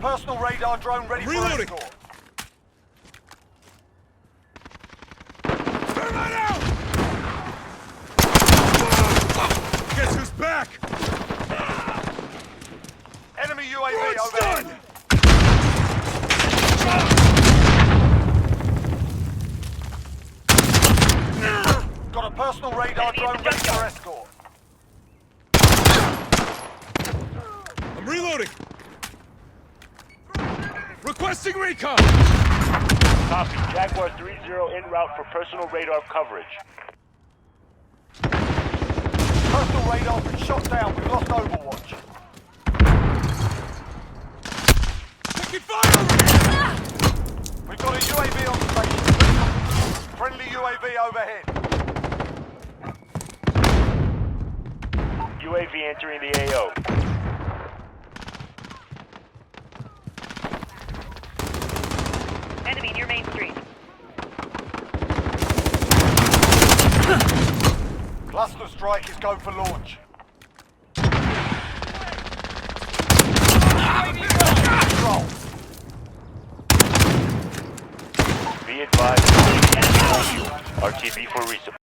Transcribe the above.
personal radar drone ready for Reloading. escort. Turn that out! Guess who's back? Enemy UAV It's overhead. done! Got a personal radar drone ready for escort. I'm reloading. Requesting recon. Copy. Jaguar 3-0 en route for personal radar coverage. Personal radar's been shot down. We've lost Overwatch. Taking fire over here! We've got a UAV on station. Friendly UAV overhead. UAV entering the AO. Enemy near Main Street. Cluster strike is go for launch. Control. Be advised. RTB for resupply.